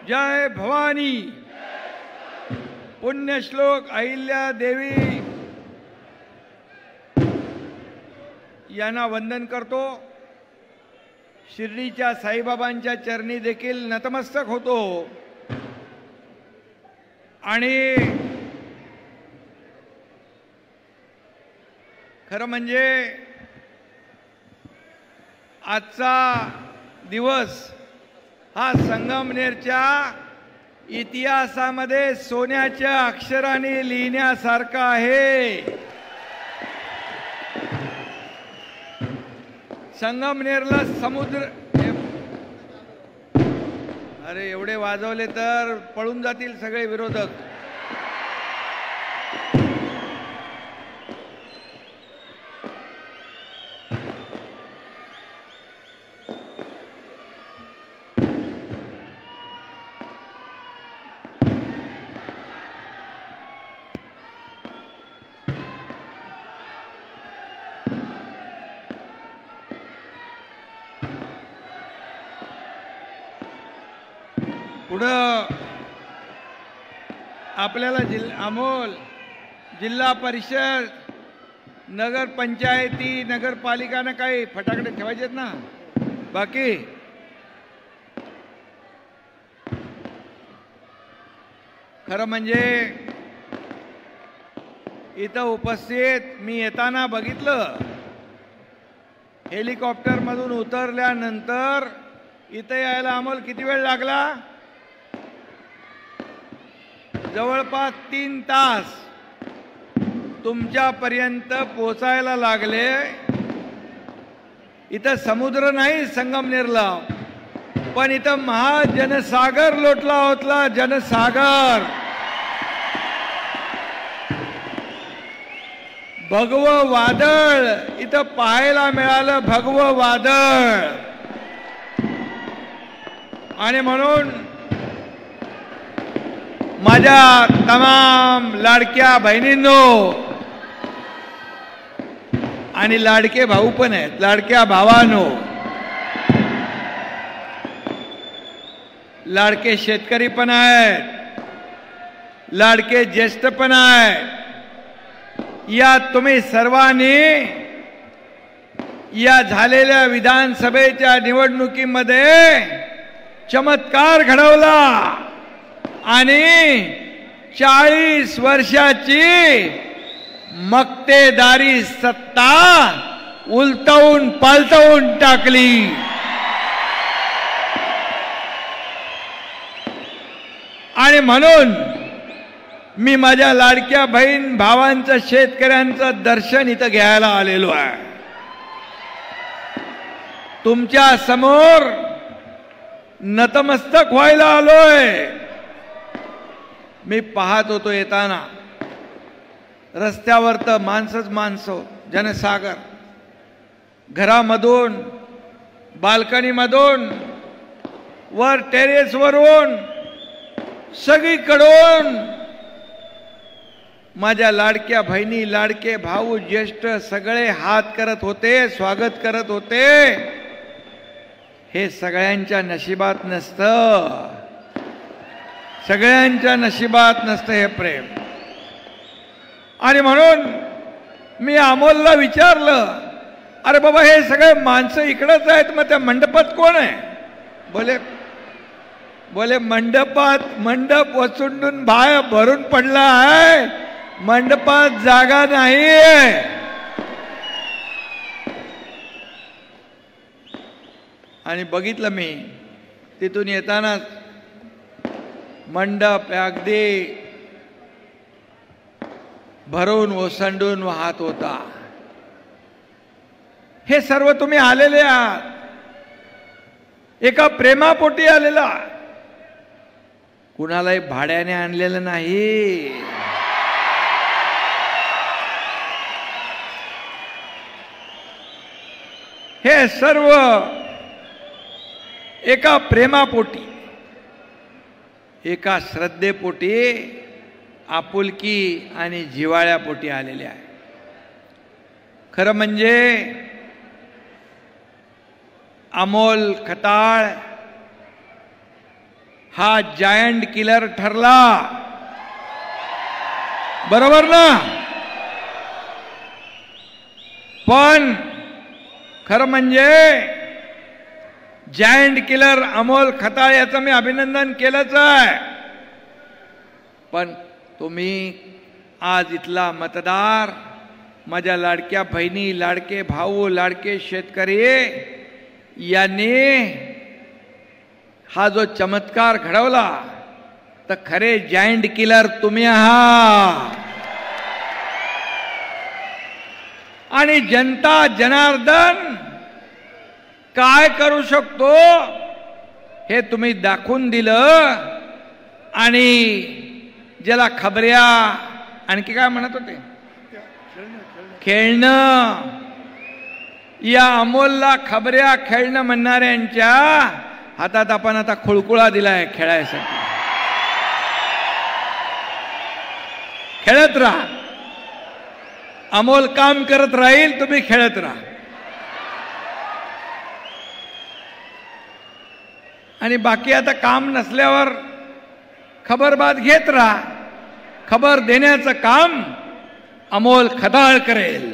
जय भवानी। पुण्यश्लोक अहिल्या देवी यांना वंदन करतो। शिर्डीच्या साईबाबांच्या चरणी देखील नतमस्तक होतो आणि खरं म्हणजे आजचा दिवस हा संगमनेरच्या इतिहासामध्ये सोन्याच्या अक्षराने लिहिण्यासारखा आहे। संगमनेरला समुद्र, अरे एवढे वाजवले तर पळून जातील सगळे विरोधक। पुढं आपल्याला अमोल जिल्हा परिषद, नगर पंचायती, नगरपालिकांना काही फटाकडे ठेवायचेत ना बाकी। खरं म्हणजे इथं उपस्थित मी येताना बघितलं, हेलिकॉप्टर मधून उतरल्यानंतर इथं यायला अमोल किती वेळ लागला? जवळपास 3 तास तुमच्यापर्यंत पोचायला लागले। इथं समुद्र नाही संगमनेरला, पण इथं महाजनसागर लोटला होता, जनसागर। भगवं वादळ इथं पाहायला मिळालं, भगवं वादळ। आणि म्हणून माझ्या तमाम लाडक्या बहिणींनो आणि लाडके भाऊ पण आहेत, लाडक्या भावांनो, लाडके शेतकरी पण आहेत, लाडके ज्येष्ठ पण आहेत। या तुम्ही सर्वांनी या झालेल्या विधानसभेच्या निवडणुकीमध्ये चमत्कार घडवला आणि 40 वर्षाची मक्तेदारी सत्ता उलटवून पालटवून टाकली। आणि म्हणून मी माझ्या लाडक्या बहीण भावांचं, शेतकऱ्यांचं दर्शन इथं घ्यायला आलेलो आहे। तुमच्या समोर नतमस्तक व्हायला आलोय। मी पाहत होतो येताना रस्त्यावर तर माणसंच माणसं, जनसागर। घरामधून, बाल्कनीमधून, वर टेरेसवरून, सगळीकडून माझ्या लाडक्या बहिणी, लाडके भाऊ, ज्येष्ठ सगळे हात करत होते, स्वागत करत होते। हे सगळ्यांच्या नशिबात नसतं, सगळ्यांच्या नशिबात नसतं हे प्रेम। आणि म्हणून मी अमोलला विचारलं, अरे बाबा हे सगळे माणसं इकडेच आहेत, मग त्या मंडपात कोण आहे? बोले मंडप वचुंडून बाहेर भरून पडला आहे, मंडपात जागा नाही। आणि बघितलं मी तिथून येताना मंडप अगदी भरून ओसंडून वाहत होता। हे सर्व तुम्ही आलेले आहात, एका प्रेमापोटी आलेला, कुणालाही भाड्याने आणलेलं नाही। हे सर्व एका प्रेमापोटी, एका श्रद्धेपोटी, आपुलकी आणि जिव्हाळ्यापोटी आलेले आहे। खरं म्हणजे अमोल खताळ हा जायंट किलर ठरला, बरोबर ना? पण खरं म्हणजे जायंट किलर अमोल खताळ याचं मी अभिनंदन केलंच आहे. पण तुम्ही आज इथला मतदार, माझ्या लाडक्या बहिणी, लाडके भाऊ, लाडके शेतकरी यांनी हा जो चमत्कार घडवला, तर खरे जायंट किलर तुम्ही आहात. आणि जनता जनार्दन काय करू शकतो हे तुम्ही दाखवून दिलं. आणि ज्याला खबऱ्या आणखी काय म्हणत होते, खेळणं, या अमोलला खबऱ्या खेळणं म्हणणाऱ्यांच्या हातात आपण आता खुळकुळा दिलाय खेळायसाठी. खेळत राहा, अमोल काम करत राहील, तुम्ही खेळत राहा. आणि बाकी आता काम नसल्यावर खबरबात घेत राहा. खबर देण्याचं काम अमोल खताळ करेल,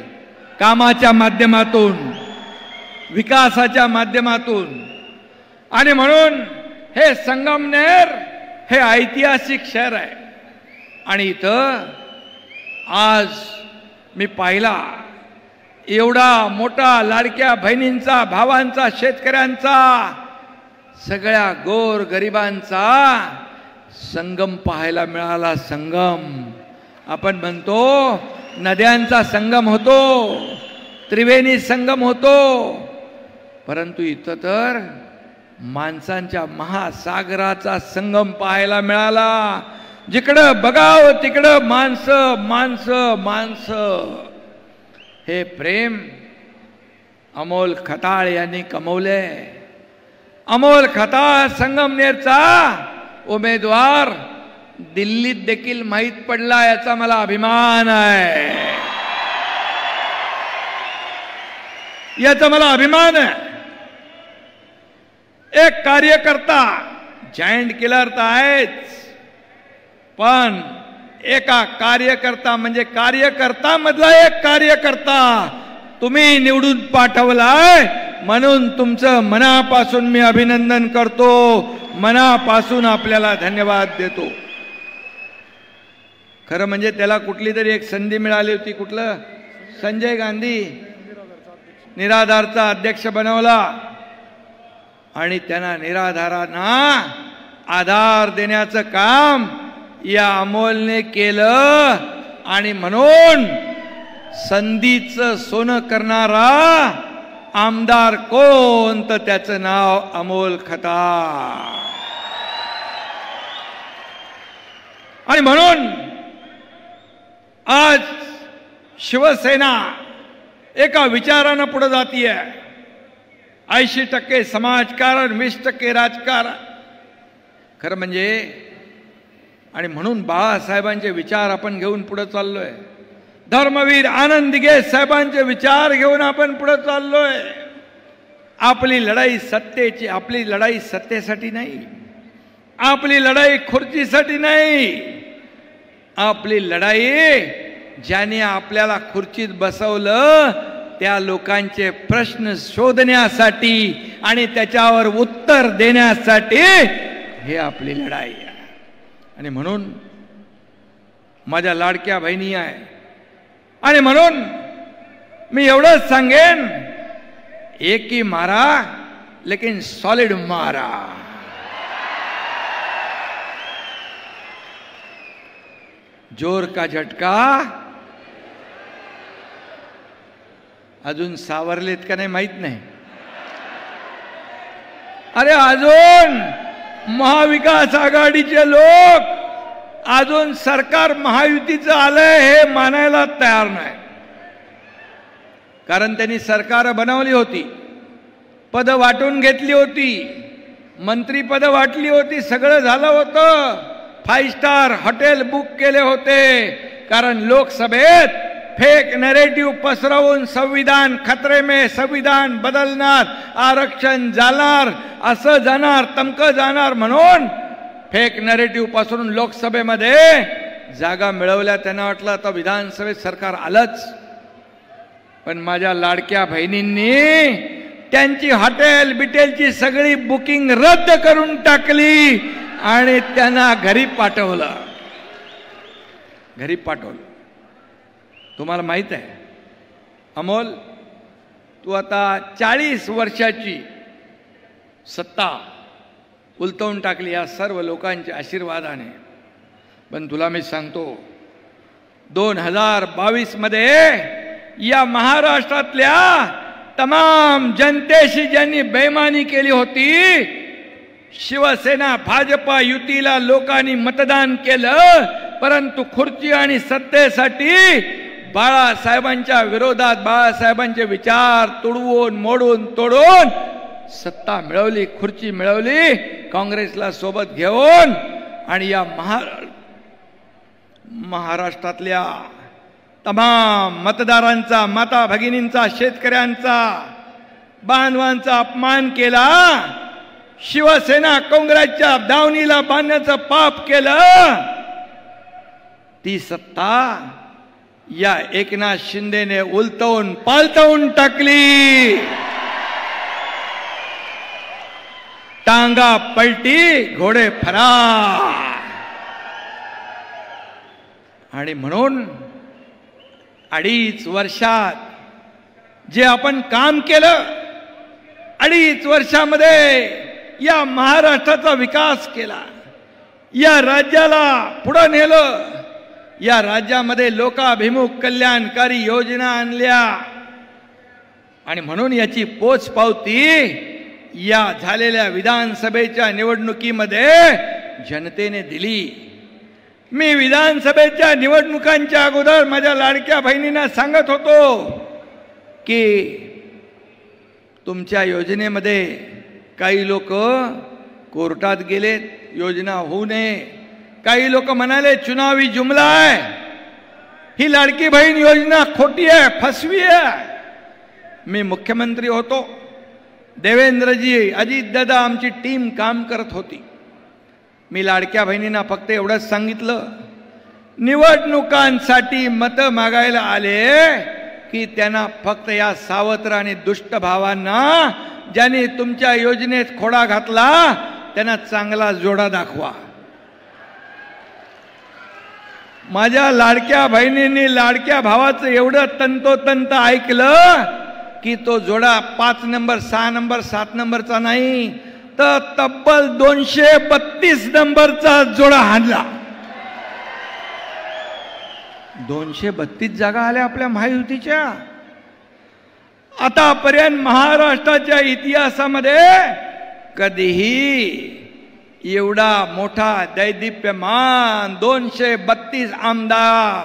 कामाच्या माध्यमातून, विकासाच्या माध्यमातून. आणि म्हणून हे संगमनेर हे ऐतिहासिक शहर आहे. आणि इथं आज मी पाहिला एवढा मोठा लाडक्या बहिणींचा, भावांचा, शेतकऱ्यांचा, सगळ्या गोर गरिबांचा संगम पाहायला मिळाला. संगम आपण म्हणतो, नद्यांचा संगम होतो, त्रिवेणी संगम होतो, परंतु इथं तर माणसांच्या महासागराचा संगम पाहायला मिळाला. जिकडं बघावं तिकडं माणसं माणसं माणसं. हे प्रेम अमोल खताळ यांनी कमवले. अमोल खताळ संगमनेरचा उमेदवार दिल्लीत देखील माहीत पडला, याचा मला अभिमान आहे. याचा मला अभिमान आहे. एक कार्यकर्ता, जायंट किलर तर आहेच, पण एका कार्यकर्ता म्हणजे कार्यकर्ता मधला एक कार्यकर्ता तुम्ही निवडून पाठवलाय, म्हणून तुमचं मनापासून मी अभिनंदन करतो, मनापासून आपल्याला धन्यवाद देतो. खरं म्हणजे त्याला कुठली तरी एक संधी मिळाली होती. कुठलं? संजय गांधी निराधारचा अध्यक्ष बनवला आणि त्यांना निराधारांना आधार देण्याचं काम या अमोलने केलं. आणि म्हणून संधीचं सोनं करणारा आमदार कोण, तर त्याचं नाव अमोल खताळ. आणि म्हणून आज शिवसेना एका विचारानं पुढे जातीये. 80% समाजकारण, 20% राजकारण. खरं म्हणजे, आणि म्हणून बाळासाहेबांचे विचार आपण घेऊन पुढे चाललोय. धर्मवीर आनंद दिघे साहेबांचे विचार घेऊन आपण पुढे चाललोय. आपली लढाई सत्तेची, आपली लढाई सत्तेसाठी नाही, आपली लढाई खुर्चीसाठी नाही, आपली लढाई ज्याने आपल्याला खुर्चीत बसवलं त्या लोकांचे प्रश्न शोधण्यासाठी आणि त्याच्यावर उत्तर देण्यासाठी हे आपली लढाई आहे. आणि म्हणून माझ्या लाडक्या बहिणी आहे. आणि म्हणून मी एवढंच सांगेन, एक ही मारा लेकिन सॉलिड मारा. जोर का झटका. अजून सावरलेत का नाही माहित नाही. अरे अजून महाविकास आघाडीचे लोक अजून सरकार महायुतीचं आलंय हे मानायला तयार नाही. कारण त्यांनी सरकार बनवली होती, पद वाटून घेतली होती, मंत्री पद वाटली होती, सगळं झालं होतं. 5 स्टार हॉटेल बुक केले होते. कारण लोकसभेत फेक नॅरेटिव्ह पसरवून संविधान खतरे में, संविधान बदलणार, आरक्षण जाणार, असं जाणार, तमकं जाणार म्हणून फेक नरेटिव्ह पासून लोकसभेमध्ये जागा मिळवल्या, त्यांना वाटलं आता विधानसभेत सरकार आलंच. पण माझ्या लाडक्या बहिणींनी त्यांची हॉटेल बिटेलची सगळी बुकिंग रद्द करून टाकली आणि त्यांना घरी पाठवलं. तुम्हाला माहित आहे अमोल, तू आता 40 वर्षाची सत्ता उलटवून टाकली या सर्व लोकांच्या आशीर्वादाने. पण तुला मी सांगतो 2022 मध्ये या महाराष्ट्रातल्या तमाम जनतेशी ज्यांनी बेईमानी केली होती, शिवसेना भाजपा युतीला लोकांनी मतदान केलं, परंतु खुर्ची आणि सत्तेसाठी बाळासाहेबांच्या विरोधात बाळासाहेबांचे विचार तुडवून मोडून तोडून सत्ता मिळवली, खुर्ची मिळवली काँग्रेसला सोबत घेऊन. आणि या महाराष्ट्रातल्या तमाम मतदारांचा, माता भगिनींचा, शेतकऱ्यांचा, बांधवांचा अपमान केला. शिवसेना काँग्रेसच्या दावणीला बांधण्याचं पाप केलं. ती सत्ता या एकनाथ शिंदेने उलटवून पालटवून टाकली. टांगा पलटी घोडे फरार. आणि म्हणून 2.5 वर्षात जे आपण काम केलं, 2.5 वर्षामध्ये या महाराष्ट्राचा विकास केला, या राज्याला पुढे नेलं, या राज्यामध्ये लोकाभिमुख कल्याणकारी योजना आणल्या. आणि म्हणून याची पोचपावती या झालेल्या विधानसभेच्या निवडणुकीमध्ये जनतेने दिली. मी विधानसभेच्या निवडणुकांच्या अगोदर माझ्या लाडक्या बहिणींना सांगत होतो की तुमच्या योजनेमध्ये काही लोक कोर्टात गेलेत, योजना होऊ नये. काही लोक म्हणाले चुनावी जुमला आहे, ही लाडकी बहीण योजना खोटी आहे, फसवी आहे. मी मुख्यमंत्री होतो, देवेंद्रजी, अजितदादा, आमची टीम काम करत होती. मी लाडक्या बहिणींना फक्त एवढंच सांगितलं, निवडणुकांसाठी मतं मागायला आले की त्यांना फक्त या सावत्र आणि दुष्ट भावांना, ज्यांनी तुमच्या योजनेत खोडा घातला, त्यांना चांगला जोडा दाखवा. माझ्या लाडक्या बहिणींनी लाडक्या भावाचं एवढं तंतोतंत ऐकलं की तो जोडा 5 नंबर, 6 नंबर, 7 नंबरचा नाही, तर तब्बल 232 नंबरचा जोडा हाणला. 232 जागा आल्या आपल्या महायुतीच्या. आतापर्यंत महाराष्ट्राच्या इतिहासामध्ये कधीही एवढा मोठा दैदिप्यमान 232 आमदार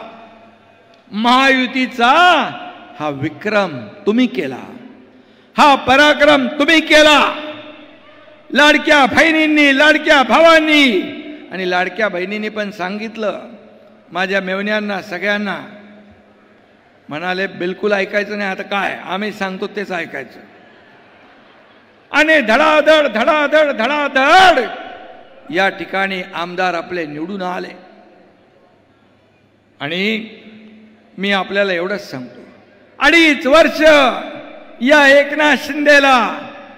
महायुतीचा हा विक्रम तुम्ही केला, हा पराक्रम तुम्ही केला. लाडक्या बहिणींनी, लाडक्या भावांनी आणि लाडक्या बहिणींनी पण सांगितलं माझ्या मेवण्यांना, सगळ्यांना. म्हणाले बिलकुल ऐकायचं नाही, आता काय आम्ही सांगतो तेच ऐकायचं. आणि धडाधड धडाधड धडाधड या ठिकाणी आमदार आपले निवडून आले. आणि मी आपल्याला एवढंच सांगतो, 2.5 वर्ष या एकनाथ शिंदेला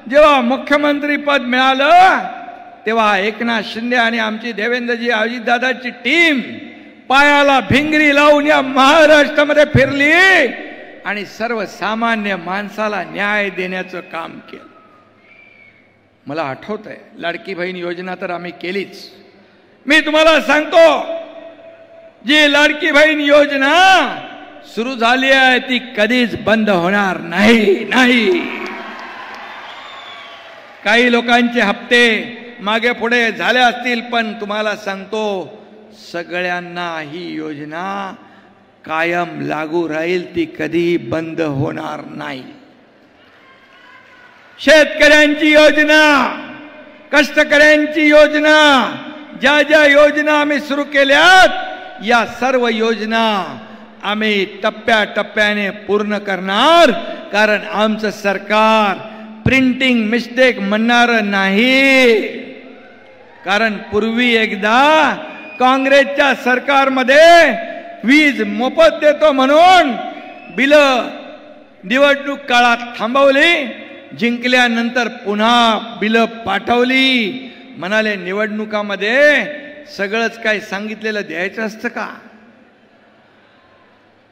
जेव्हा मुख्यमंत्री पद मिळालं, तेव्हा एकनाथ शिंदे आणि आमची देवेंद्रजी, अजितदादाची टीम पायाला भिंगरी लावून या महाराष्ट्रामध्ये फिरली आणि सर्वसामान्य माणसाला न्याय देण्याचं काम केलं. मला आठवत आहे, लाडकी बहीण योजना तर आम्ही केलीच. मी तुम्हाला सांगतो, जी लाडकी बहीण योजना सुरू झाली आहे ती कधीच बंद होणार नाही. काही लोकांचे हप्ते मागे पुढे झाले असतील, पण तुम्हाला सांगतो सगळ्यांना ही योजना कायम लागू राहील, ती कधीही बंद होणार नाही. शेतकऱ्यांची योजना, कष्टकऱ्यांची योजना, ज्या ज्या योजना आम्ही सुरू केल्यात, या सर्व योजना आम्ही टप्प्याटप्प्याने पूर्ण करणार. कारण आमचं सरकार प्रिंटिंग मिस्टेक म्हणणार नाही. कारण पूर्वी एकदा काँग्रेसच्या सरकारमध्ये वीज मोफत देतो म्हणून बिल निवडणूक काळात थांबवली, जिंकल्यानंतर पुन्हा बिल पाठवली. म्हणाले निवडणुकामध्ये सगळंच काय सांगितलेलं द्यायचं असतं का?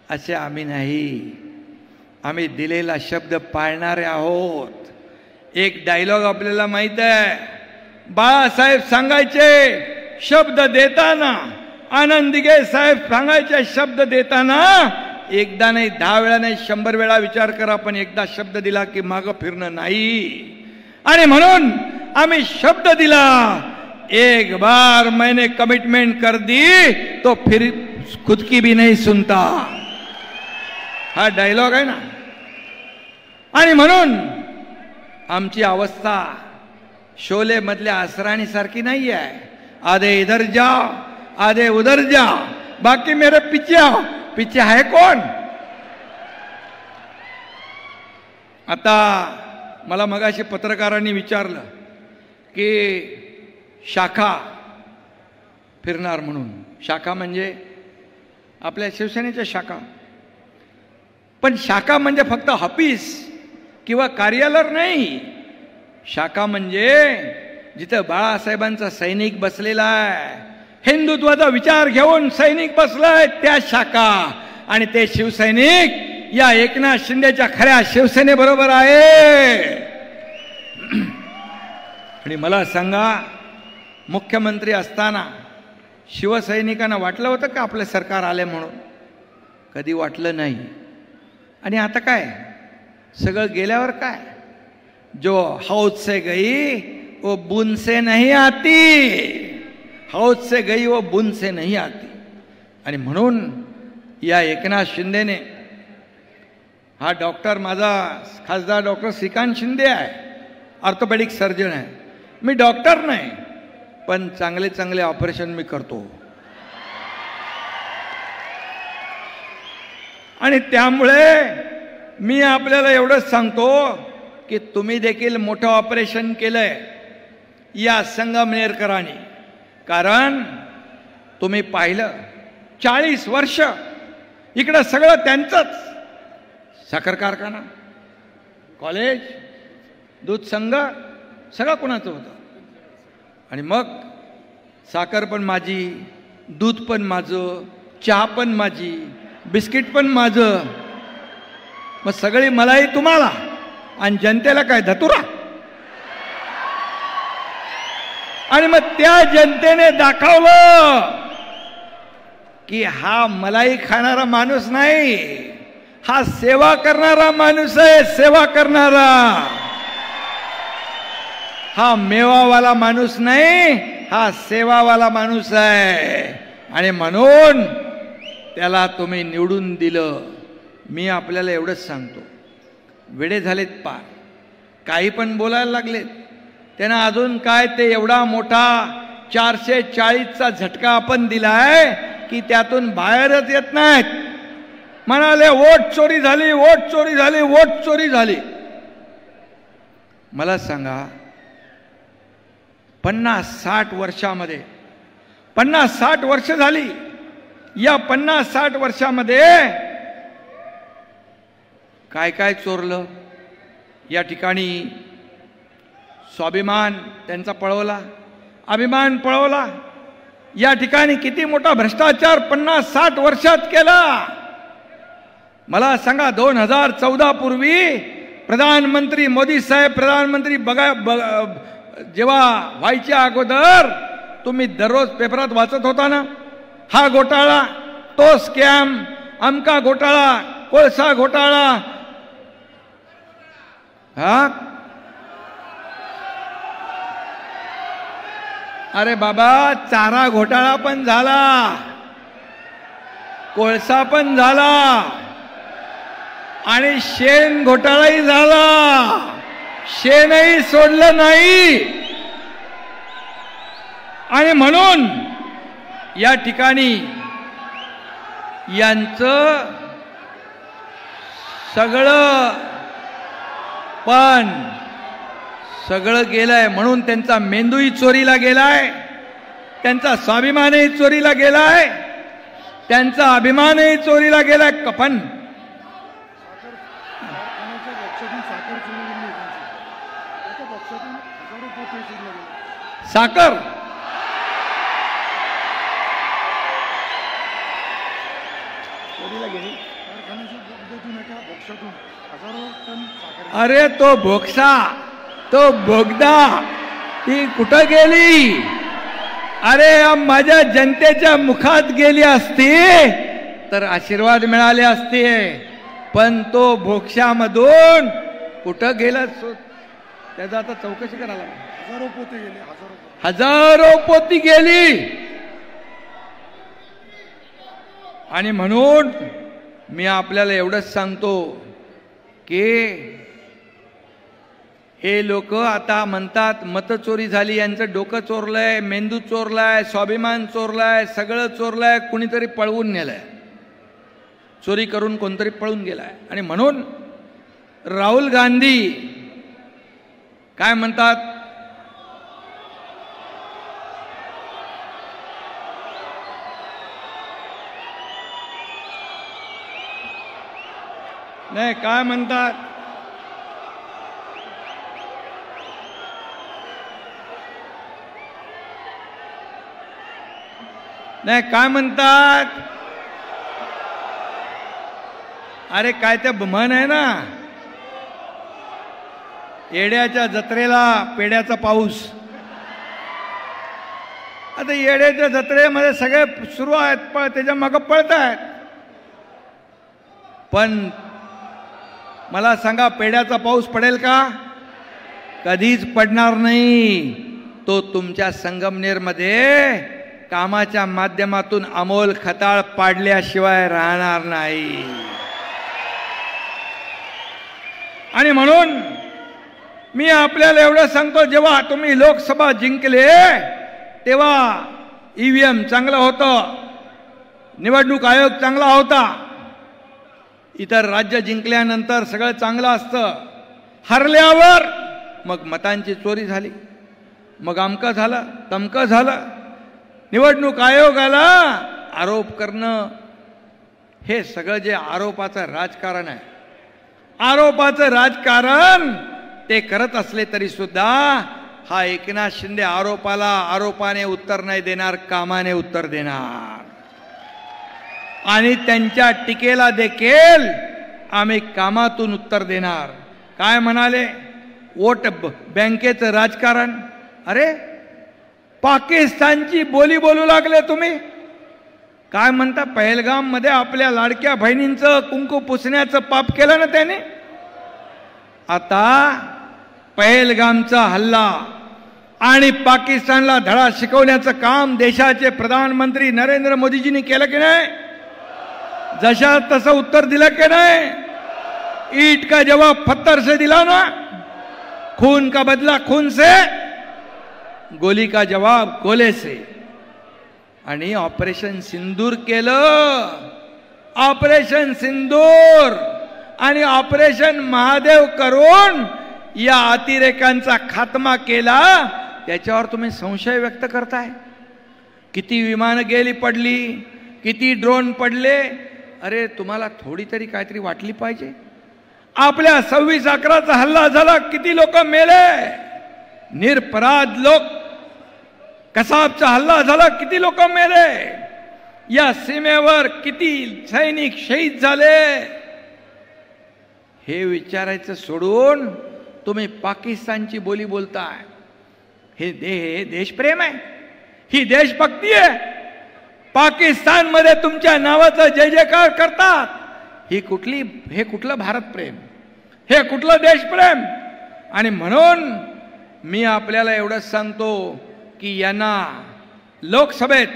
असे आम्ही नाही, आम्ही दिलेला शब्द पाळणारे आहोत. एक डायलॉग आपल्याला माहित आहे, बाळासाहेब सांगायचे शब्द देताना, आनंद दिघे साहेब सांगायचे शब्द देताना एकदा नाही 10 वेळा नाही 100 वेळा विचार करा, पण एकदा शब्द दिला की मागं फिरणं नाही. आणि म्हणून आम्ही शब्द दिला, एक बार मैंने कमिटमेंट कर दी तो फिर खुद की भी नहीं सुनता, हा डायलॉग आहे ना. आणि म्हणून आमची अवस्था शोले मधल्या असराणी सारखी नाही आहे, आधे इधर जाओ आधे उधर जाओ, बाकी मेरे पीछे आओ. पीछे आहे कोण? आता मला मगाशी पत्रकारांनी विचारलं की शाखा फिरणार म्हणून. शाखा म्हणजे आपल्या शिवसेनेच्या शाखा, पण शाखा म्हणजे फक्त ऑफिस किंवा कार्यालय नाही. शाखा म्हणजे जिथं बाळासाहेबांचा सैनिक बसलेला आहे, हिंदुत्वाचा विचार घेऊन सैनिक बसलाय, त्या शाखा. आणि ते शिवसैनिक या एकनाथ शिंदेच्या खऱ्या शिवसेनेबरोबर आहे. आणि मला सांगा, मुख्यमंत्री असताना शिवसैनिकांना वाटलं होतं का आपलं सरकार आले म्हणून? कधी वाटलं नाही. आणि आता काय सगळं गेल्यावर काय, जो हौद से गई वो बूंद से नहीं आती, हौद से गई वो बूंद से नहीं आती. आणि म्हणून या एकनाथ शिंदेने, हा डॉक्टर माझा खासदार डॉक्टर श्रीकांत शिंदे आहे, ऑर्थोपेडिक सर्जन आहे. मी डॉक्टर नाही, पण चांगले चांगले ऑपरेशन मी करतो. आणि त्यामुळे मी आपल्याला एवढंच सांगतो की तुम्ही देखील मोठं ऑपरेशन केलंय या संगमनेरकरांनी. कारण तुम्ही पाहिलं 40 वर्ष इकडं सगळं त्यांचंच, साखर कारखाना, कॉलेज, दूध संघ सगळं कोणाचं होतं. आणि मग साखर पण माझी, दूध पण माझं, चहा पण माझी, बिस्किट पण माझं. मग सगळी मलाई तुम्हाला आणि जनतेला काय धतुरा. आणि मग त्या जनतेने दाखवलं की हा मलाई खाणारा माणूस नाही, हा सेवा करणारा माणूस आहे. सेवा करणारा, हा मेवावाला माणूस नाही, हा सेवावाला माणूस आहे. आणि म्हणून त्याला तुम्ही निवडून दिलं. मी आपल्याला एवढंच सांगतो, वेडे झालेत पार, काही पण बोलायला लागलेत. त्यांना अजून काय ते एवढा मोठा 440चा झटका आपण दिलाय की त्यातून बाहेरच येत नाहीत. म्हणाले वोट चोरी झाली, वोट चोरी झाली, वोट चोरी झाली. मला सांगा, 50-60 वर्षामध्ये, 50-60 वर्ष झाली, या 50-60 वर्षामध्ये काय काय चोरलं? या ठिकाणी स्वाभिमान त्यांचा पळवला, अभिमान पळवला. या ठिकाणी किती मोठा भ्रष्टाचार 50-60 वर्षात केला. मला सांगा, 2014 पूर्वी प्रधानमंत्री मोदी साहेब प्रधानमंत्री जेव्हा व्हायच्या अगोदर तुम्ही दररोज पेपरात वाचत होता ना, हा घोटाळा, तो स्कॅम, अमका घोटाळा, कोळसा घोटाळा. हा, अरे बाबा, चारा घोटाळा पण झाला, कोळसा पण झाला आणि शेण घोटाळाही झाला. शेणही सोडलं नाही. आणि म्हणून या ठिकाणी यांचं सगळं पण सगळं गेलंय. म्हणून त्यांचा मेंदूही चोरीला गेलाय. त्यांचा स्वाभिमानही चोरीला गेलाय, त्यांचा अभिमानही चोरीला गेलाय. कपन साखर अरे तो भोक्सा, तो बोगदा ती कुठं गेली? अरे माझ्या जनतेच्या मुखात गेली असती तर आशीर्वाद मिळाले असते, पण तो भोक्शामधून कुठं गेला? त्याचा आता चौकशी करायला. हजारो पोती गेली, हजारो पोती गेली. आणि म्हणून मी आपल्याला एवढंच सांगतो की हे लोक आता म्हणतात मतचोरी झाली, यांचं डोकं चोरलंय, मेंदू चोरलाय, स्वाभिमान चोरलाय, सगळं चोरलाय. कुणीतरी पळवून नेलंय, चोरी करून कोणतरी पळून गेलाय. आणि म्हणून राहुल गांधी काय म्हणतात, नाही काय म्हणतात, नाही काय म्हणतात, अरे काय ते म्हण आहे ना, येड्याच्या जत्रेला पेड्याचा पाऊस. आता येड्याच्या जत्रेमध्ये सगळे सुरू आहेत, पण त्याच्या मागं पळत आहेत. पण मला सांगा, पेड्याचा पाऊस पडेल का? कधीच पडणार नाही. तो तुमच्या संगमनेरमध्ये कामाच्या माध्यमातून अमोल खताळ पाडल्याशिवाय राहणार नाही. आणि म्हणून मी आपल्याला एवढं सांगतो, जेव्हा तुम्ही लोकसभा जिंकले तेव्हा ईव्हीएम चांगलं होतं, निवडणूक आयोग चांगला होता, इतर राज्य जिंकल्यानंतर सगळं चांगलं असतं. हरल्यावर मग मतांची चोरी झाली, मग अमकं झालं, तमकं झालं. निवडणूक आयोगाला आरोप करणं हे सगळं जे आरोपाचं राजकारण आहे, आरोपाचं राजकारण ते करत असले तरी सुद्धा हा एकनाथ शिंदे आरोपाने उत्तर नाही देणार, कामाने उत्तर देणार. आणि त्यांच्या टीकेला देखील आम्ही कामातून उत्तर देणार. काय म्हणाले, वोट बँकेचं राजकारण. अरे पाकिस्तानची बोली बोलू लागले तुम्ही. काय म्हणता, पहलगाम मध्ये आपल्या लाडक्या बहिणींचं कुंकू पुसण्याचं पाप केलं ना त्याने. आता पहलगामचा हल्ला आणि पाकिस्तानला धडा शिकवण्याचं काम देशाचे प्रधानमंत्री नरेंद्र मोदीजींनी केलं की नाही? जशा तसं उत्तर दिलं की नाही? ईट का जवाब पत्थर से दिला ना, खून का बदला खून से, गोली का जवाब गोले से. आणि ऑपरेशन सिंदूर केलं, ऑपरेशन सिंदूर आणि ऑपरेशन महादेव करून या अतिरेकांचा खात्मा केला. त्याच्यावर तुम्ही संशय व्यक्त करताय. किती विमानं गेली पडली, किती ड्रोन पडले. अरे तुम्हाला थोडी तरी काहीतरी वाटली पाहिजे. आपल्या 26/11चा हल्ला झाला, किती लोक मेले, निरपराध लोक. कसाबचा हल्ला झाला, किती लोक मेले. या सीमेवर किती सैनिक शहीद झाले. हे विचारायचं सोडून तुम्ही पाकिस्तानची बोली बोलताय. हे देशप्रेम आहे, ही देशभक्ती आहे. पाकिस्तान मध्ये तुमच्या नावाचा जय जयकार करतात. हे कुठलं भारत प्रेम, हे कुठलं देशप्रेम. आणि म्हणून मी आपल्याला एवढंच सांगतो की यांना लोकसभेत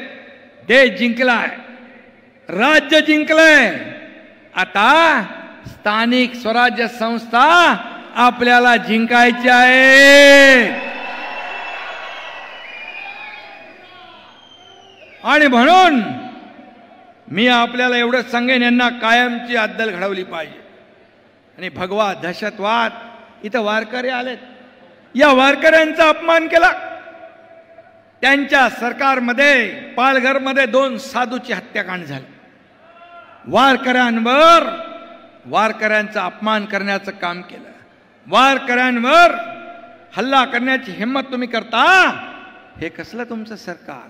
देश जिंकलाय, राज्य जिंकलंय. आता स्थानिक स्वराज्य संस्था आपल्याला जिंकायची आहे. आणि म्हणून मी आपल्याला एवढंच सांगेन, यांना कायमची अद्दल घडवली पाहिजे. आणि भगवा दहशतवाद, इथं वारकरी आलेत, या वारकऱ्यांचा अपमान केला. त्यांच्या सरकारमध्ये पालघरमध्ये 2 साधूची हत्याकांड झाली. वारकऱ्यांचा अपमान करण्याचं काम केलं. वारकऱ्यांवर हल्ला करण्याची हिम्मत तुम्ही करता. हे कसलं तुमचं सरकार?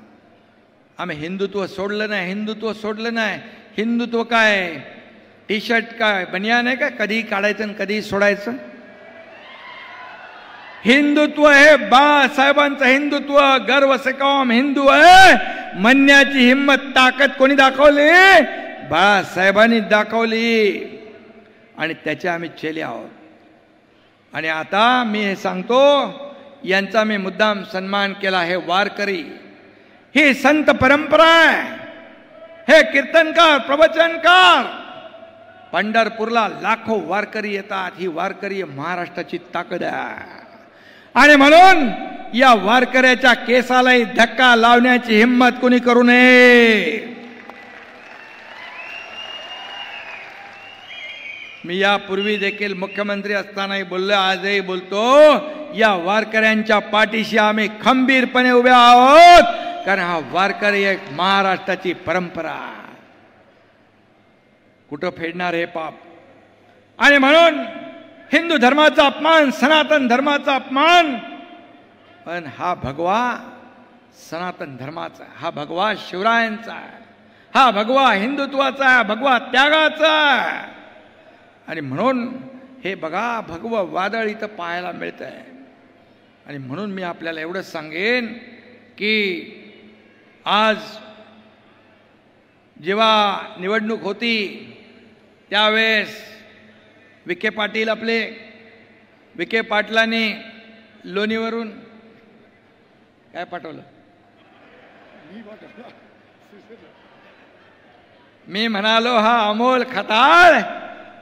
आम्ही हिंदुत्व सोडलं नाही. हिंदुत्व काय टी शर्ट काय बनियान आहे का? कधी काढायचं आणि कधी सोडायचं. हिंदुत्व हे बाळासाहेबांचं हिंदुत्व. गर्व से कौम हिंदू आहे म्हणण्याची हिम्मत ताकद कोणी दाखवली? बाळासाहेबांनी दाखवली आणि त्याचे आम्ही चेले आहोत. आणि आता मी हे सांगतो, यांचा मी मुद्दाम सन्मान केला. हे वारकरी, ही संत परंपरा आहे. हे कीर्तनकार, प्रवचनकार, पंढरपूरला लाखो वारकरी येतात. ही वारकरी महाराष्ट्राची ताकद आहे. आणि म्हणून या वारकऱ्याच्या केसालाही धक्का लावण्याची हिम्मत कोणी करू नये. मी यापूर्वी देखील मुख्यमंत्री असतानाही बोललो, आजही बोलतो, या वारकऱ्यांच्या पाठीशी आम्ही खंबीरपणे उभे आहोत. कारण हा वारकरी एक महाराष्ट्राची परंपरा. कुठं फेडणार हे पाप? आणि म्हणून हिंदू धर्माचा अपमान, सनातन धर्माचा अपमान. पण हा भगवा सनातन धर्माचा, हा भगवा शिवरायांचा, हा भगवा हिंदुत्वाचा, भगवा त्यागाचा. आणि म्हणून हे बघा, भगवं वादळ इथं पाहायला मिळत आहे. आणि म्हणून मी आपल्याला एवढंच सांगेन की आज जेव्हा निवडणूक होती त्यावेळेस विखे पाटील, आपले विखे पाटलांनी लोणीवरून काय पाठवलं? मी म्हणालो, हा अमोल खताळ,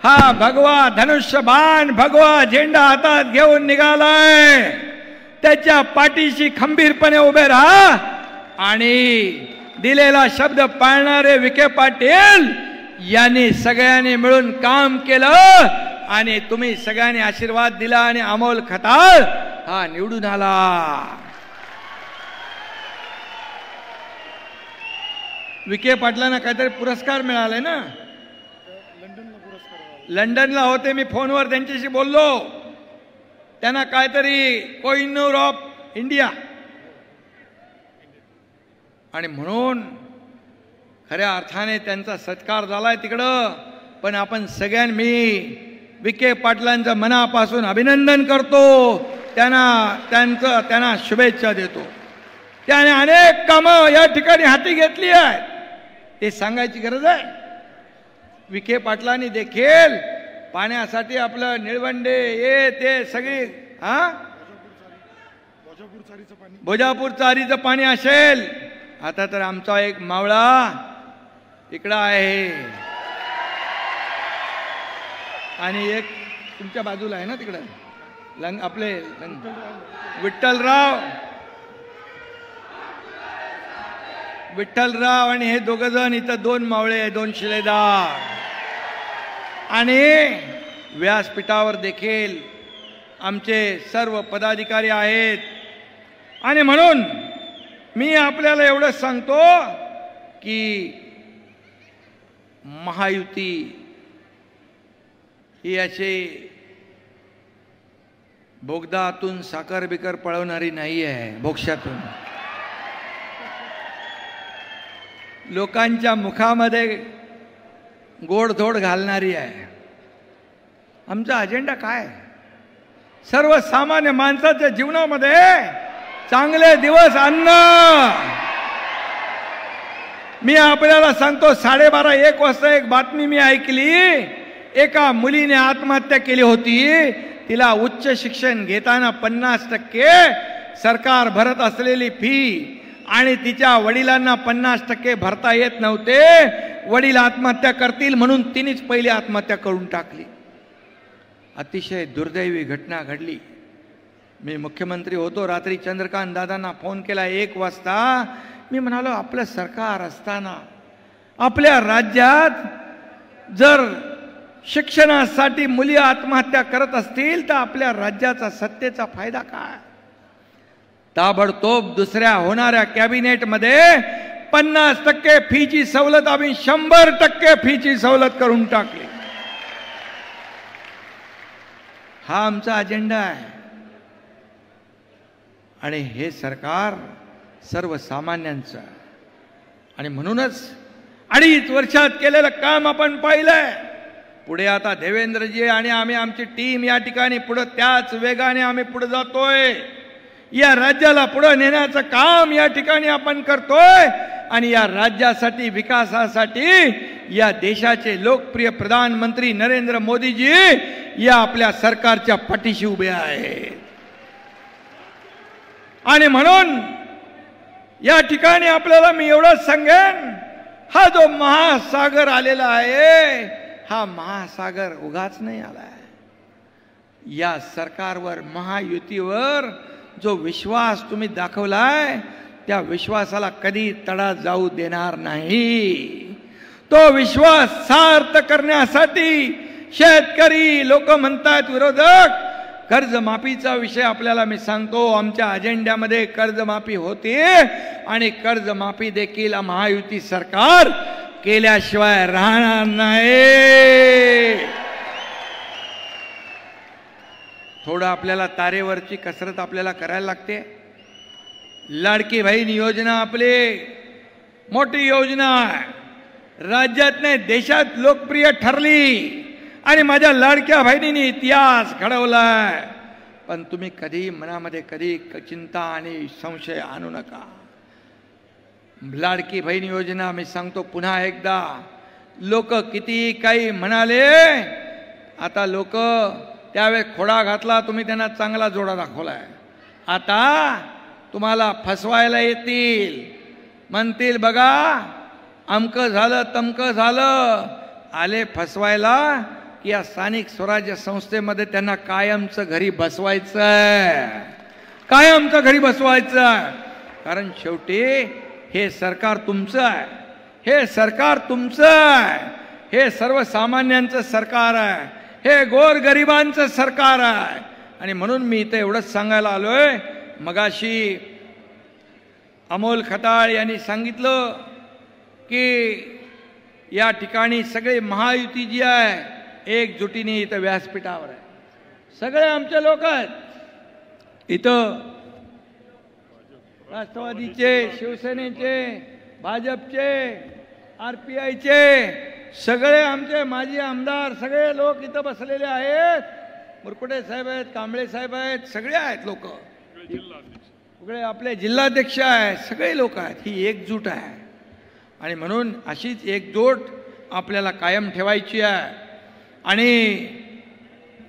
हा भगवा धनुष्यबाण, भगवा झेंडा हातात घेऊन निघालाय. त्याच्या पाठीशी खंबीरपणे उभे राहा. आणि दिलेला शब्द पाळणारे विखे पाटील यांनी सगळ्यांनी मिळून काम केलं आणि तुम्ही सगळ्यांनी आशीर्वाद दिला आणि अमोल खताळ हा निवडून आला. विखे पाटलांना काहीतरी पुरस्कार मिळालाय ना? लंडनला होते, मी फोनवर त्यांच्याशी बोललो. त्यांना काहीतरी कोहिनूर ऑफ इंडिया. आणि म्हणून खऱ्या अर्थाने त्यांचा सत्कार झालाय तिकडं. पण आपण सगळ्यांनी विखे पाटलांचं मनापासून अभिनंदन करतो. त्यांना शुभेच्छा देतो. त्याने अनेक कामं या ठिकाणी हाती घेतली आहेत, ते सांगायची गरज आहे. विखे पाटलांनी देखील पाण्यासाठी आपलं निळवंडे हे ते सगळी भोजापूर चारीचं पाणी असेल. आता तर आमचा एक मावळा इकडं आहे आणि एक तुमच्या बाजूला आहे ना तिकडं आपले विठ्ठलराव आणि हे दोघ जण इथं 2 मावळे, 2 शिलेदार. आणि व्यासपीठावर देखील आमचे सर्व पदाधिकारी आहेत. आणि म्हणून मी आपल्याला एवढंच सांगतो की महायुती ही अशी बोगदातून साखर बिकर पळवणारी नाही आहे. बोक्षातून लोकांच्या मुखामध्ये गोडधोड घालणारी आहे. आमचा अजेंडा काय? सर्वसामान्य माणसाच्या जीवनामध्ये चांगले दिवस आणणं. मी आपल्याला सांगतो, 12:30-1 वाजता एक बातमी मी ऐकली. एका मुलीने आत्महत्या केली होती. तिला उच्च शिक्षण घेताना 50% सरकार भरत असलेली फी आणि तिच्या वडिलांना 50% भरता येत नव्हते. वडील आत्महत्या करतील म्हणून तिनेच पहिली आत्महत्या करून टाकली. अतिशय दुर्दैवी घटना घडली. मी मुख्यमंत्री होतो. रात्री चंद्रकांत दादांना फोन केला 1 वाजता. मी म्हणालो, आपलं सरकार असताना आपल्या राज्यात जर शिक्षणासाठी मुली आत्महत्या करत असतील तर आपल्या राज्याचा सत्तेचा फायदा काय? ताबडतोब दुसऱ्या होणाऱ्या कॅबिनेटमध्ये 50% फीची सवलत आम्ही 100% फीची सवलत करून टाकली. हा आमचा अजेंडा आहे. आणि हे सरकार सर्वसामान्यांचं आहे. आणि म्हणूनच 2.5 वर्षात केलेलं काम आपण पाहिलंय. पुढे आता देवेंद्रजी आणि आम्ही आमची टीम या ठिकाणी पुढे त्याच वेगाने आम्ही पुढे जातोय. या राज्याला पुढे नेण्याचं काम या ठिकाणी आपण करतोय. आणि या राज्यासाठी विकासासाठी या देशाचे लोकप्रिय प्रधानमंत्री नरेंद्र मोदीजी या आपल्या सरकारच्या पाठीशी उभे आहेत. आणि म्हणून या ठिकाणी आपल्याला मी एवढंच सांगेन, हा जो महासागर आलेला आहे हा महासागर उगाच नाही आलाय. या सरकारवर महायुतीवर जो विश्वास तुम्ही दाखवलाय त्या विश्वासाला कधी तडा जाऊ देणार नाही. तो विश्वास सार्थ करण्यासाठी शेतकरी लोक म्हणतात विरोधक कर्जमाफीचा विषय आपल्याला मी सांगतो, आमच्या अजेंड्यामध्ये कर्जमाफी होते आणि कर्जमाफी देखील महायुती सरकार केल्याशिवाय राहणार नाही. थोडं आपल्याला तारेवरची कसरत आपल्याला करायला लागते. लाडकी बहीण योजना आपली मोठी योजना आहे, राज्यात नाही देशात लोकप्रिय ठरली आणि माझ्या लाडक्या बहिणींनी इतिहास घडवलाय. पण तुम्ही कधी मनामध्ये कधी चिंता आणि संशय आणू नका. लाडकी बहीण योजना मी सांगतो पुन्हा एकदा, लोक किती काही म्हणाले, आता लोक त्यावेळेस खोडा घातला, तुम्ही त्यांना चांगला जोडा दाखवलाय. आता तुम्हाला फसवायला येतील, म्हणतील बघा अमकं झालं तमकं झालं. आले फसवायला की या स्थानिक स्वराज्य संस्थेमध्ये त्यांना कायमचं घरी बसवायचं आहे, कायमचं घरी बसवायचं आहे. कारण शेवटी हे सरकार तुमचं आहे, हे सरकार तुमचं आहे, हे सर्वसामान्यांचं सरकार आहे, हे गोरगरिबांचं सरकार आहे. आणि म्हणून मी इथे एवढंच सांगायला आलोय. मगाशी अमोल खताळ यांनी सांगितलं की या ठिकाणी सगळे महायुती जी आहे एकजुटीने इथं व्यासपीठावर आहे, सगळे आमचे लोक आहेत. इथं राष्ट्रवादीचे, शिवसेनेचे, भाजपचे, RPIचे सगळे आमचे माजी आमदार सगळे लोक इथं बसलेले आहेत. मुरकुटे साहेब आहेत, कांबळे साहेब आहेत, सगळे आहेत लोक, सगळे आपले जिल्हाध्यक्ष आहेत, सगळे लोक आहेत. ही एकजूट आहे. आणि म्हणून अशीच एकजूट आपल्याला कायम ठेवायची आहे. आणि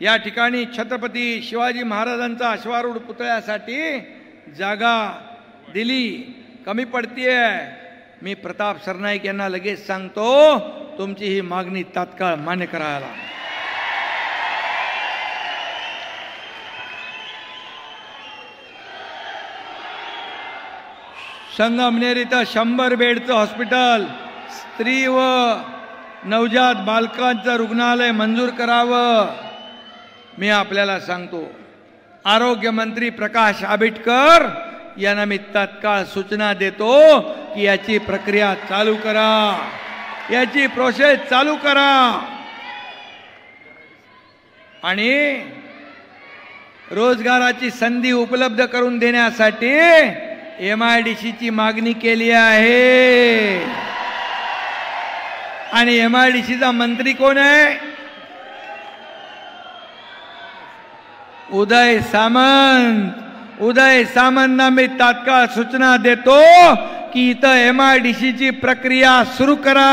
या ठिकाणी छत्रपती शिवाजी महाराजांचा अश्वारूढ पुतळ्यासाठी जागा दिली, कमी पडतीये. मी प्रताप सरनाईक यांना लगेच सांगतो तुमची ही मागणी तात्काळ मान्य करायला. संगमनेर इथं 100 बेडचं हॉस्पिटल, स्त्री व नवजात बालकांचं रुग्णालय मंजूर करावं. मी आपल्याला सांगतो आरोग्यमंत्री प्रकाश आंबेडकर यांना मी तात्काळ सूचना देतो की याची प्रक्रिया चालू करा, याची प्रोसेस चालू करा. आणि रोजगाराची संधी उपलब्ध करून देण्यासाठी MIDCची मागणी केली आहे. आणि MIDCचा मंत्री कोण आहे? उदय सामंत. उदय सामंतना मी तात्काळ सूचना देतो की इथं MIDCची प्रक्रिया सुरू करा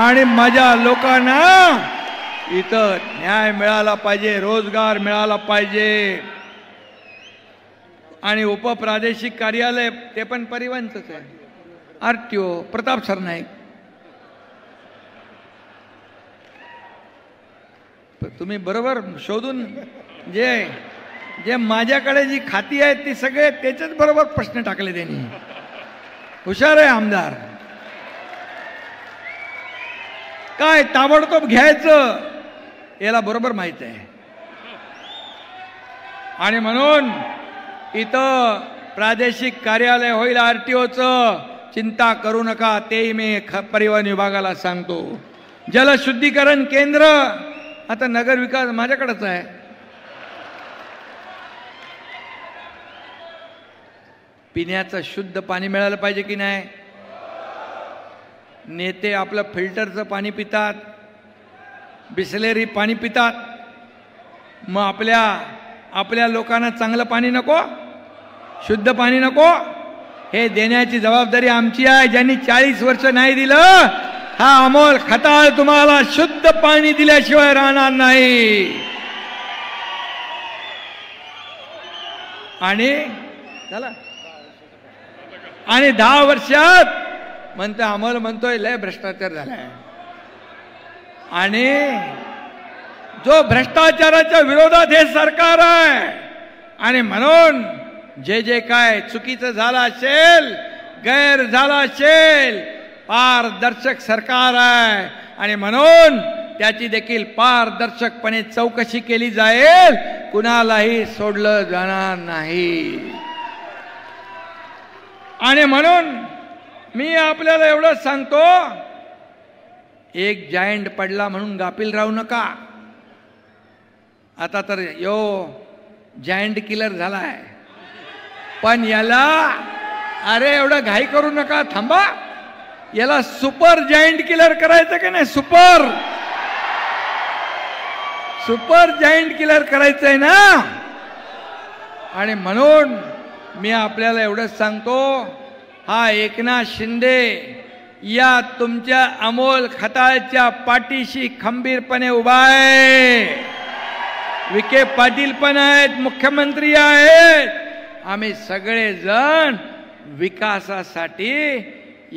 आणि माझ्या लोकांना इथं न्याय मिळाला पाहिजे, रोजगार मिळाला पाहिजे. आणि उपप्रादेशिक कार्यालय ते पण परिवहनच आहे, RTO प्रताप सरनाईक. तुम्ही बरोबर शोधून जे माझ्याकडे जी खाती आहेत ती सगळे त्याच्याच बरोबर प्रश्न टाकले त्यांनी. हुशार आहे आमदार. काय ताबडतोब घ्यायचं याला बरोबर माहित आहे. आणि म्हणून इथं प्रादेशिक कार्यालय होईल आरटीओचं, चिंता करू नका, तेही मी परिवहन विभागाला सांगतो. जलशुद्धीकरण केंद्र, आता नगर विकास माझ्याकडेच आहे. पिण्याचं शुद्ध पाणी मिळालं पाहिजे की नाही? नेते आपलं फिल्टरचं पाणी पितात, बिसलेरी पाणी पितात, मग आपल्या लोकांना चांगलं पाणी नको, शुद्ध पाणी नको? हे देण्याची जबाबदारी आमची आहे. ज्यांनी 40 वर्ष नाही दिलं, हा अमोल खताळ तुम्हाला शुद्ध पाणी दिल्याशिवाय राहणार नाही. आणि 10 वर्षात म्हणतो अमोल म्हणतोय लय भ्रष्टाचार झालाय. आणि जो भ्रष्टाचाराच्या विरोधात हे सरकार आहे, आणि म्हणून जे काय चुकीचं झालं असेल, गैर झाला असेल, पारदर्शक सरकार आहे, आणि म्हणून त्याची देखील पारदर्शकपणे चौकशी केली जाईल, कुणालाही सोडलं जाणार नाही. आणि म्हणून मी आपल्याला एवढंच सांगतो, एक जायंट पडला म्हणून गाफील राहू नका. आता तर जायंट किलर झालाय, पण याला अरे एवढं घाई करू नका, थांबा. याला सुपर जायंट किलर करायचं की नाही? सुपर जायंट किलर करायचंय ना. आणि म्हणून मी आपल्याला एवढंच सांगतो, हा एकनाथ शिंदे या तुमच्या अमोल खताळच्या पाठीशी खंबीरपणे उभा आहे. विखे पाटील पण आहेत, मुख्यमंत्री आहेत. आम्ही सगळेजण विकासासाठी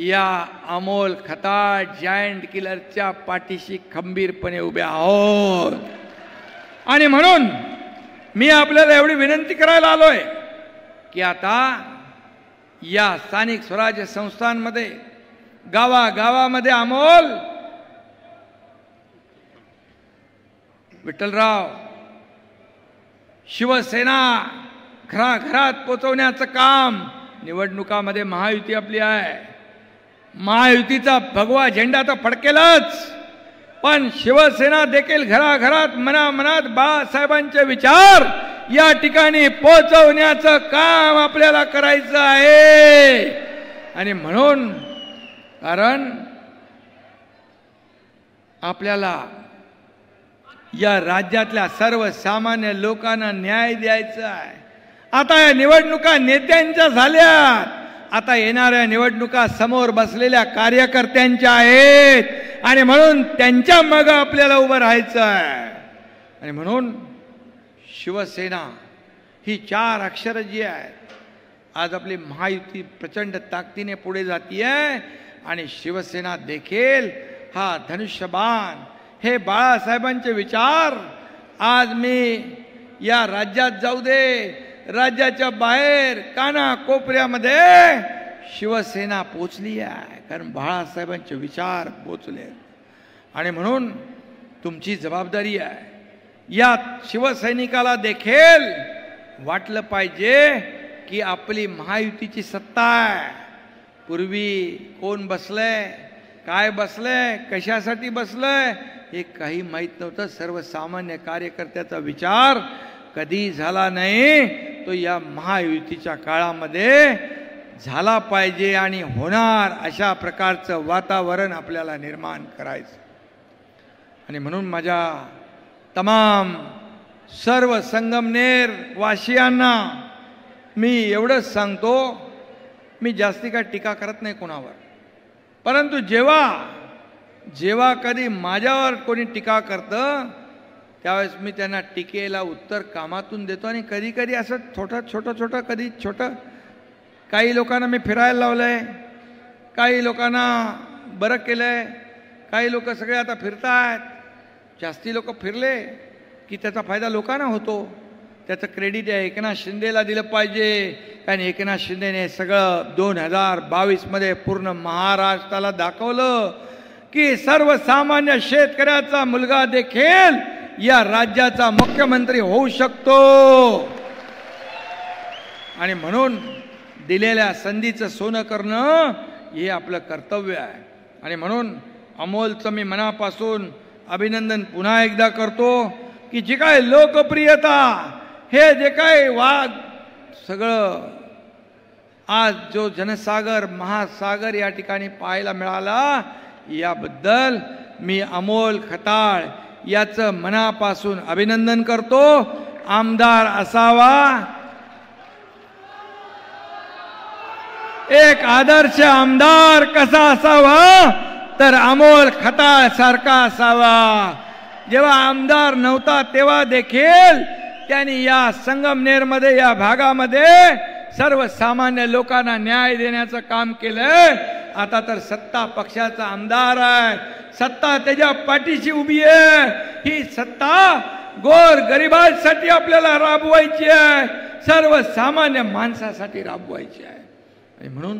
या अमोल खताळ जायंट किलरच्या पाठीशी खंबीरपणे उभे आहोत. आणि म्हणून मी आपल्याला एवढी विनंती करायला आलोय की आता या स्थानिक स्वराज्य संस्थांमध्ये, गावागावामध्ये अमोल विठ्ठलराव शिवसेना घराघरात पोचवण्याचं काम, निवडणुकामध्ये महायुती आपली आहे. महायुतीचा भगवा झेंडा तर फडकेलच, पण शिवसेना देखील घराघरात मनामनात बाळासाहेबांचे विचार या ठिकाणी पोहोचवण्याचं काम आपल्याला करायचं आहे. आणि म्हणून कारण आपल्याला या राज्यातल्या सर्वसामान्य लोकांना न्याय द्यायचा आहे. आता या निवडणुका नेत्यांच्या झाल्यात, आता येणाऱ्या निवडणुका समोर बसलेल्या कार्यकर्त्यांच्या आहेत, आणि म्हणून त्यांच्या मागे आपल्याला उभं राहायचं आहे. आणि म्हणून शिवसेना ही 4 अक्षर जी आहेत, आज आपली महायुती प्रचंड ताकदीने पुढे जातीये. आणि शिवसेना देखील हा धनुष्यबाण, हे बाळासाहेबांचे विचार, आज मी या राज्यात जाऊ दे, राज्याच्या बाहेर काना कोपऱ्यामध्ये शिवसेना पोचली आहे, कारण बाळासाहेबांचे विचार पोचले. आणि म्हणून तुमची जबाबदारी आहे, या शिवसैनिकाला देखील वाटलं पाहिजे की आपली महायुतीची सत्ता आहे. पूर्वी कोण बसलंय, काय बसलंय, कशासाठी बसलंय हे काही माहीत नव्हतं. सर्वसामान्य कार्यकर्त्याचा विचार कधी झाला नाही, तो या महायुतीच्या काळामध्ये झाला पाहिजे आणि होणार, अशा प्रकारचं वातावरण आपल्याला निर्माण करायचं. आणि म्हणून माझ्या तमाम सर्व संगमनेर वासियांना मी एवढंच सांगतो, मी जास्ती काय टीका करत नाही कोणावर, परंतु जेव्हा कधी माझ्यावर कोणी टीका करतं त्यावेळेस मी त्यांना टीकेला उत्तर कामातून देतो. आणि कधी कधी असं छोटं कधी छोटं, काही लोकांना मी फिरायला लावलंय, काही लोकांना बरं केलंय, काही लोक सगळे आता फिरतायत. जास्ती लोक फिरले की त्याचा फायदा लोकांना होतो. त्याचं क्रेडिट या एकनाथ शिंदेला दिलं पाहिजे, कारण एकनाथ शिंदेने सगळं 2022मध्ये पूर्ण महाराष्ट्राला दाखवलं की सर्वसामान्य शेतकऱ्याचा मुलगा देखील या राज्याचा मुख्यमंत्री होऊ शकतो. आणि म्हणून दिलेल्या संधीचं सोनं करणं हे आपलं कर्तव्य आहे. आणि म्हणून अमोलचं मी मनापासून अभिनंदन पुन्हा एकदा करतो की जी काय लोकप्रियता, हे जे काय वाद, सगळं आज जो जनसागर महासागर या ठिकाणी पाहायला मिळाला, याबद्दल मी अमोल खताळ याचं मनापासून अभिनंदन करतो. आमदार असावा, एक आदर्श आमदार कसा असावा तर अमोल खताळ सारखा असावा. जेव्हा आमदार नव्हता तेव्हा देखील त्यांनी या संगमनेरमध्ये, या भागामध्ये सर्वसामान्य लोकांना न्याय देण्याचं काम केलंय. आता तर सत्ता पक्षाचा आमदार आहे, सत्ता त्याच्या पाठीशी उभी आहे. ही सत्ता गोर गरिबांसाठी आपल्याला राबवायची आहे, सर्वसामान्य माणसासाठी राबवायची आहे. आणि म्हणून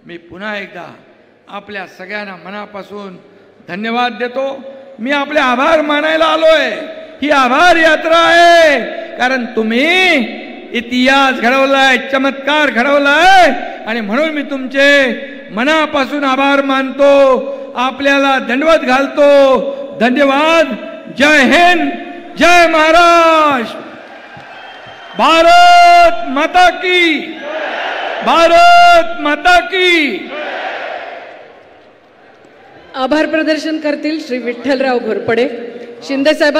मी पुन्हा एकदा आपल्या सगळ्यांना मनापासून धन्यवाद देतो. मी आपले आभार मानायला आलोय. ही आभार यात्रा आहे, कारण तुम्ही इतिहास घडवलाय, चमत्कार घडवलाय, आणि म्हणून मी तुमचे मनापासून आभार मानतो, आपल्याला दंडवत घालतो. धन्यवाद. जय हिंद, जय महाराष्ट्र. भारत माता की, भारत माता की. आभार प्रदर्शन करतील श्री विठ्ठलराव घोरपडे. शिंदे साहेब